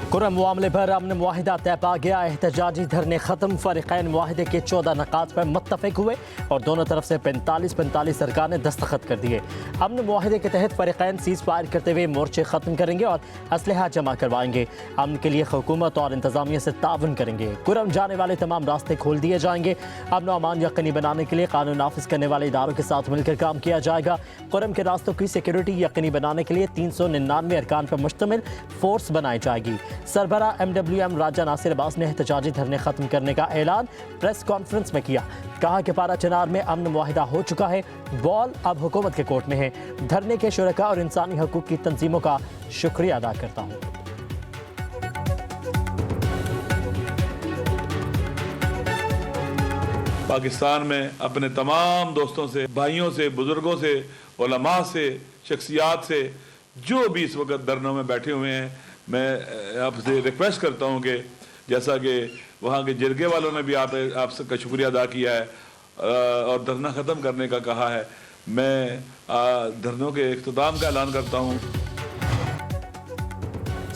कुरम मामले पर अमन मुआहिदा तय पा गया। एहतजाजी धरने खत्म। फरीकैन मुआहिदे के 14 नकात पर मुत्तफिक हुए और दोनों तरफ से 45 सरकार ने दस्तखत कर दिए। अमन मुआहिदे के तहत फरीकैन सीज फायर करते हुए मोर्चे खत्म करेंगे और असलहा जमा करवाएंगे। अमन के लिए हुकूमत और इंतजामिया से ताउन करेंगे। कुरम जाने वाले तमाम रास्ते खोल दिए जाएंगे। अमन अमान यकीनी बनाने के लिए कानून नाफिज करने वाले इदारों के साथ मिलकर काम किया जाएगा। कुरम के रास्तों की सिक्योरिटी यकीनी बनाने के लिए 399 अरकान पर मुश्तमिल फोर्स बनाई जाएगी। सरबरा MWM राजा नासिर अब्बास ने एहतजाजी धरने खत्म करने का ऐलान प्रेस कॉन्फ्रेंस में किया। कहा कि पारा चनार में अमन मुआहिदा हो चुका है, बॉल अब हुकूमत के कोर्ट में है। धरने के शुरका और इंसानी हकूक की तंजीमों का शुक्रिया अदा करता हूँ। पाकिस्तान में अपने तमाम दोस्तों से, भाइयों से, बुजुर्गों से, उलमा से, शख्सियात से जो भी इस वक्त धरनों में बैठे हुए हैं, मैं आपसे रिक्वेस्ट करता हूं कि जैसा कि वहाँ के जिरगे वालों ने भी आप सबका शुक्रिया अदा किया है और धरना ख़त्म करने का कहा है, मैं धरनों के इख्तिताम का ऐलान करता हूँ।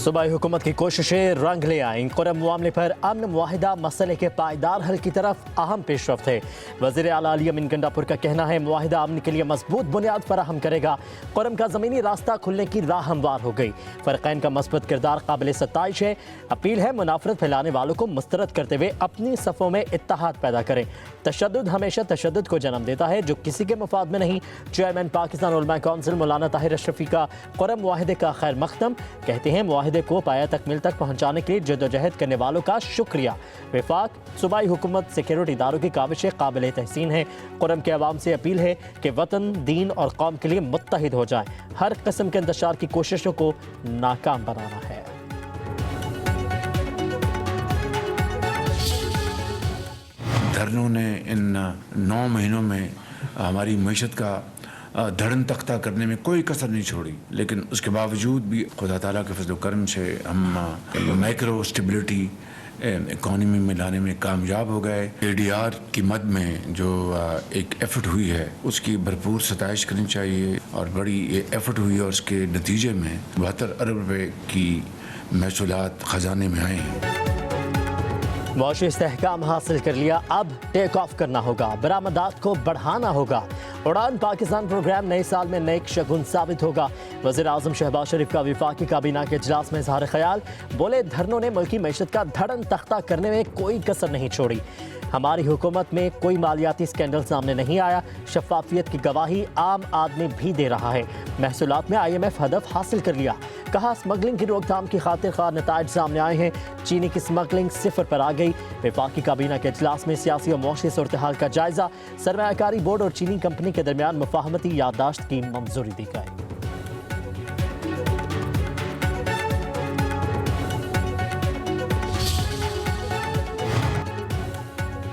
सूबाई हुकूमत की कोशिशें रंग ले आईं। कुरम मामले पर अमन मुआहिदा मसले के पायदार हल की तरफ अहम पेशरफ्त है। वज़ीर आला अली अमीन गंडापुर का कहना है मुआहिदा अमन के लिए मजबूत बुनियाद फराहम करेगा। कुरम का ज़मीनी रास्ता खुलने की राह हमवार हो गई। फ़रीक़ैन का मस्बत किरदार काबिल सत्ताइश है। अपील है मुनाफरत फैलाने वालों को मुस्तरद करते हुए अपनी सफ़ों में इत्तेहाद पैदा करें। तशद्दुद हमेशा तशद्दुद को जन्म देता है जो किसी के मुफाद में नहीं। चेयरमैन पाकिस्तान उलमा कौंसिल मौलाना ताहिर अशरफी का कुरम मुआहिदे का खैर मकदम। कहते हैं मुआहिदे को पाया तकमील तक पहुंचाने के लिए जद्दोजहद करने वालों का शुक्रिया। विफाक सूबाई हुकूमत सिक्योरिटी इदारों की काविशें काबिल तहसीन है। कुरम के अवाम से अपील है कि वतन, दीन और कौम के लिए मुत्तहिद हो जाए। हर किस्म के इंतशार की कोशिशों को नाकाम बनाना है। धरनों ने इन 9 महीनों में हमारी मईशत का धड़न तख्ता करने में कोई कसर नहीं छोड़ी, लेकिन उसके बावजूद भी खुदा ताला के फजल करम से हम माइक्रो स्टेबिलिटी इकॉनमी में लाने में कामयाब हो गए। ADR की मद में जो एक एफर्ट हुई है उसकी भरपूर सताइश करनी चाहिए और बड़ी ये एफर्ट हुई और उसके नतीजे में 72 अरब रुपये की महसूलात ख़जाने में आए हैं। मुआशी इस्तेहकाम हासिल कर लिया, अब टेक ऑफ करना होगा, बरामदात को बढ़ाना होगा। उड़ान पाकिस्तान प्रोग्राम नए साल में नेक शगुन साबित होगा। वज़ीर आज़म शहबाज शरीफ का विफाकी काबीना के इजलास में इज़हार ख्याल। बोले धरनों ने मुल्की मईशत का धड़न तख्ता करने में कोई कसर नहीं छोड़ी। हमारी हुकूमत में कोई मालियाती स्कैंडल सामने नहीं आया। शफाफियत की गवाही आम आदमी भी दे रहा है। महसूलात में IMF हदफ हासिल कर लिया। कहा स्मगलिंग की रोकथाम की खातिर खा नताइज सामने आए हैं। चीनी की स्मगलिंग 0 पर आ गई। विफाकी काबीना के इजलास में सियासी और मुआशी सूरत हाल का जायजा। सरमायाकारी बोर्ड और चीनी कंपनी के दरमियान मुफाहमती याददाश्त की मंजूरी दी गई।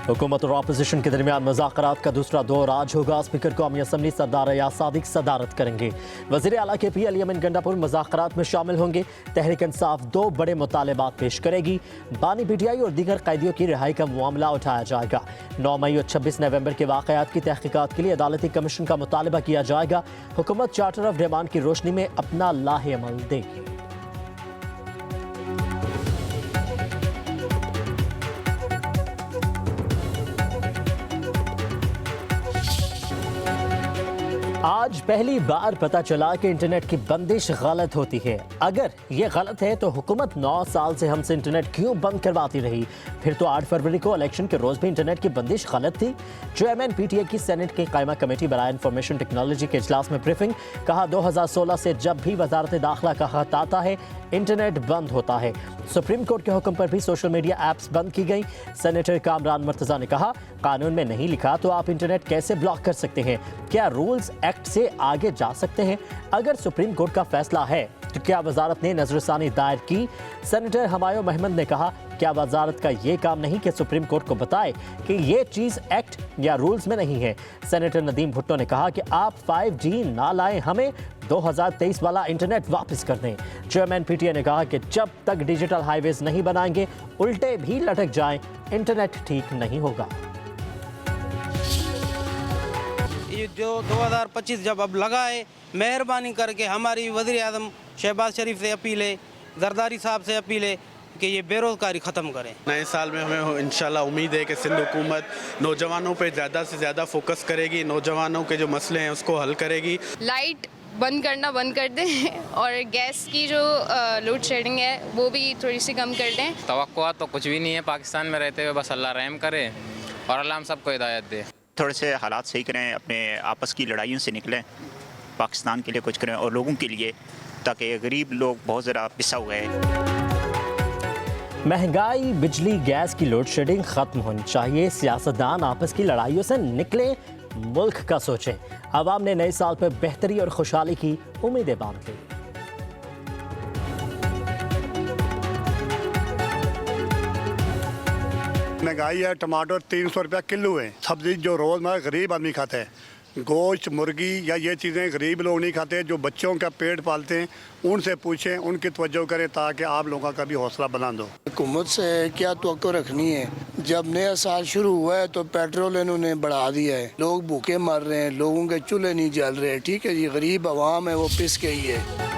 हुकूमत और अपोजिशन के दरमियान मुज़ाकरात का दूसरा दौर आज होगा। स्पीकर कौमी असम्बली सरदार अयाज सादिक सदारत करेंगे। वज़ीर आला KP अली अमीन गंडापुर मुज़ाकरात में शामिल होंगे। तहरीक इंसाफ 2 बड़े मुतालबात पेश करेगी। बानी PTI और दीगर कैदियों की रिहाई का मामला उठाया जाएगा। 9 मई और 26 नवंबर के वाक़यात की तहकीकात के लिए अदालती कमीशन का मुतालबा किया जाएगा। हुकूमत चार्टर ऑफ डिमांड की रोशनी में अपना लाहे अमल देगी। आज पहली बार पता चला कि इंटरनेट की बंदिश गलत होती है। अगर ये गलत है तो हुकूमत 9 साल से हमसे इंटरनेट क्यों बंद करवाती रही? फिर तो 8 फरवरी को इलेक्शन के रोज भी इंटरनेट की बंदिश गलत थी। चेयरमैन PTI की सेनेट की कायमा कमेटी बराए इंफॉर्मेशन टेक्नोलॉजी के इजलास में ब्रीफिंग। कहा 2016 से जब भी वजारत दाखिला का खत आता है इंटरनेट बंद होता है। सुप्रीम कोर्ट के हुक्म पर भी सोशल मीडिया ऐप्स बंद की गई। सेनेटर कामरान मुर्तज़ा ने कहा कानून में नहीं लिखा तो आप इंटरनेट कैसे ब्लॉक कर सकते हैं? क्या रूल्स एक्ट से आगे जा सकते हैं? अगर सुप्रीम कोर्ट का फैसला है तो क्या वजारत ने नजरसानी दायर की? सेनेटर हमायूं महमद ने कहा क्या वजारत का ये काम नहीं कि सुप्रीम कोर्ट को बताए कि ये चीज एक्ट या रूल्स में नहीं है? सेनेटर नदीम भुट्टो ने कहा कि आप 5G ना लाएं, हमें 2023 वाला इंटरनेट वापस कर दें। चेयरमैन PTI ने कहा कि जब तक डिजिटल हाईवेज नहीं बनाएंगे उल्टे भी लटक जाएं, इंटरनेट ठीक नहीं होगा। ये जो 2025 जब अब लगा है, मेहरबानी करके हमारी वज़ीर आज़म शहबाज शरीफ से अपील है, जरदारी साहब से अपील है कि ये बेरोज़गारी ख़त्म करें। नए साल में हमें इंशाल्लाह उम्मीद है कि सिंध हुकूमत नौजवानों पे ज़्यादा से ज़्यादा फोकस करेगी, नौजवानों के जो मसले हैं उसको हल करेगी। लाइट बंद करना बंद कर दें और गैस की जो लोड शेडिंग है वो भी थोड़ी सी कम कर दें। तवक्कुआत तो कुछ भी नहीं है पाकिस्तान में रहते हुए, बस अल्लाह रहम करे और अल्लाह हम सबको हिदायत दे। थोड़े से हालात सही करें, अपने आपस की लड़ाइयों से निकलें, पाकिस्तान के लिए कुछ करें और लोगों के लिए, ताकि गरीब लोग बहुत ज़्यादा पिसा हुए हैं। महंगाई, बिजली, गैस की लोड शेडिंग खत्म होनी चाहिए। सियासतदान आपस की लड़ाइयों से निकले, मुल्क का सोचें। आवाम ने नए साल पर बेहतरी और खुशहाली की उम्मीदें बांध ली। महंगाई है, टमाटर 300 रुपया किलो है। सब्जी जो रोज़मर्रा गरीब आदमी खाता है, गोश्त, मुर्गी या ये चीज़ें गरीब लोग नहीं खाते। जो बच्चों का पेट पालते हैं उनसे पूछें, उनकी तवज्जो करें ताकि आप लोगों का भी हौसला बुलंद हो। हुकूमत से क्या तवक्को रखनी है? जब नया साल शुरू हुआ है तो पेट्रोल इन्होंने बढ़ा दिया है, लोग भूखे मर रहे हैं, लोगों के चूल्हे नहीं जल रहे। ठीक है जी, गरीब अवाम है वो पिस गई है।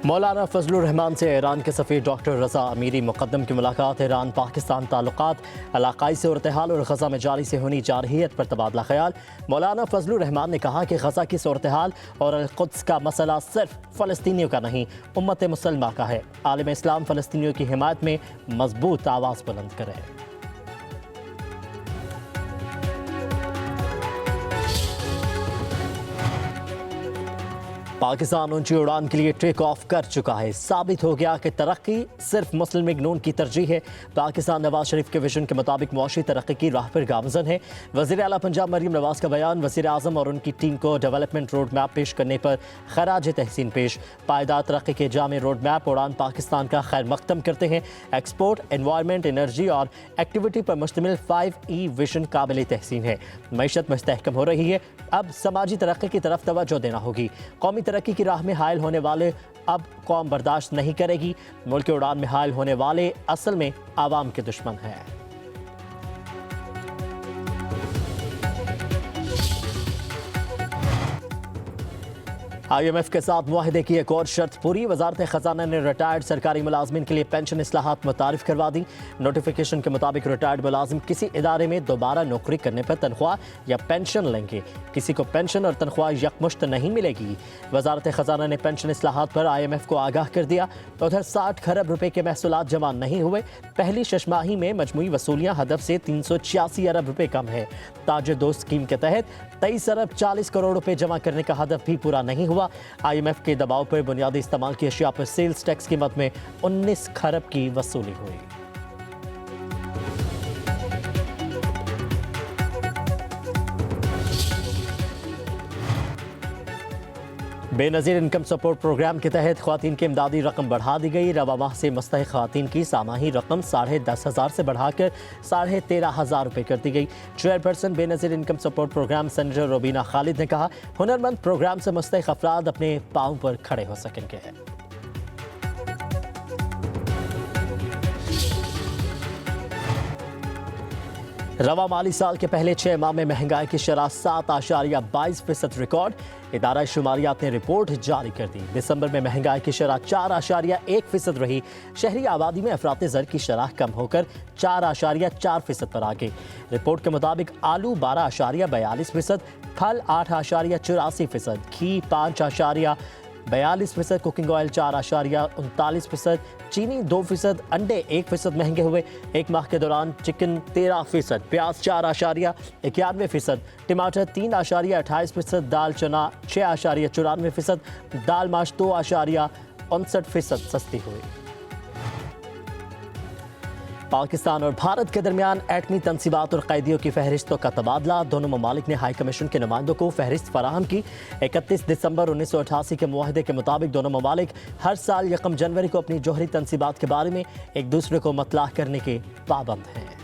मौलाना फजलुर रहमान से ईरान के सफ़ीर डॉक्टर रज़ा अमीरी मुक़द्दम की मुलाकात। ईरान पाकिस्तान ताल्लुकात, इलाक़ाई सूरत-ए-हाल और गज़ा में जारी से होनी जारहियत पर तबादला ख्याल। मौलाना फजलुर रहमान ने कहा कि गज़ा की सूरत-ए-हाल और अल-कुद्स का मसला सिर्फ फ़लस्तीनियों का नहीं, उम्मत मुसलमा का है। आलिम इस्लाम फ़लस्तीनियों की हिमायत में मजबूत आवाज़ बुलंद करे। पाकिस्तान ऊंची उड़ान के लिए टेक ऑफ कर चुका है। साबित हो गया कि तरक्की सिर्फ मुस्लिम लीग नून की तरजीह है। पाकिस्तान नवाज शरीफ के विजन के मुताबिक मुआशी तरक्की की राह पर गामजन है। वज़ीर आला पंजाब मरीम नवाज का बयान। वज़ीर आज़म और उनकी टीम को डेवलपमेंट रोड मैप पेश करने पर खराज तहसीन पेश। पायदार तरक्की के जामे रोड मैप उड़ान पाकिस्तान का खैर मकदम करते हैं। एक्सपोर्ट, एनवायरनमेंट, एनर्जी और एक्टिविटी पर मुश्तमिल 5E विजन काबिल तहसीन है। मईशत मुस्तहकम हो रही है, अब समाजी तरक्की की तरफ तवज्जो देना होगी। कौमी तरक्की की राह में हायल होने वाले अब कौम बर्दाश्त नहीं करेगी। मुल्क की उड़ान में हायल होने वाले असल में आवाम के दुश्मन हैं। IMF के साथ मुआहदे की एक और शर्त पूरी। वजारत खजाना ने रिटायर्ड सरकारी मुलाजमीन के लिए पेंशन इस्लाहात मुतारिफ करवा दी। नोटिफिकेशन के मुताबिक रिटायर्ड मुलाजिम किसी इदारे में दोबारा नौकरी करने पर तनख्वाह या पेंशन लेंगे। किसी को पेंशन और तनख्वाह यकमुश्त नहीं मिलेगी। वजारत खजाना ने पेंशन इस्लाहात पर IMF को आगाह कर दिया। उधर 60 खरब रुपए के महसूलात जमा नहीं हुए। पहली शशमाही में मजमूई वसूलियाँ हदफ से 386 अरब रुपए कम है। ताजिर दोस्त स्कीम के तहत 23 अरब 40 करोड़ रुपए जमा करने का हदफ भी पूरा नहीं हुआ। IMF के दबाव पर बुनियादी इस्तेमाल की अशिया पर सेल्स टैक्स की मद में 19 खरब की वसूली हुई। बेनज़ीर इनकम सपोर्ट प्रोग्राम के तहत ख़वातीन की इमदादी रकम बढ़ा दी गई। रवा माह से मुस्तहिक़ ख़वातीन की सामाही रकम 10,500 से बढ़ाकर 13,500 रुपये कर दी गई। Chairperson Benazir income support programme senator Robina Khalid ने कहा, हुनरमंद प्रोग्राम से मुस्तहिक़ अफराद अपने पाँव पर खड़े हो सकेंगे। रवा माली साल के पहले 6 माह में महंगाई की शरह 7.22% रिकॉर्ड। इदारा शुमारियात ने रिपोर्ट जारी कर दी। दिसंबर में महंगाई की शरह 4.1% रही। शहरी आबादी में अफरात ज़र की शरह कम होकर 4.4% पर आ गई। रिपोर्ट के मुताबिक आलू 12.42%, फल 8.84%, घी 5.42%, कुकिंग ऑयल 4.39%, चीनी 2%, अंडे 1% महंगे हुए। एक माह के दौरान चिकन 13%, प्याज 4.91%, टमाटर 3.28%, दाल चना 6.94%, दाल माश 2.59% सस्ती हुई। पाकिस्तान और भारत के दरमियान एटमी तनसीबात और कैदियों की फहरिस्तों का तबादला। दोनों ममालिक ने हाई कमीशन के नुमाइंदों को फहरिस्त फराहम की। 31 दिसंबर 1988 के मुआहदे के मुताबिक दोनों ममालिक हर साल 1 जनवरी को अपनी जोहरी तनसीबात के बारे में एक दूसरे को मतला करने के पाबंद हैं।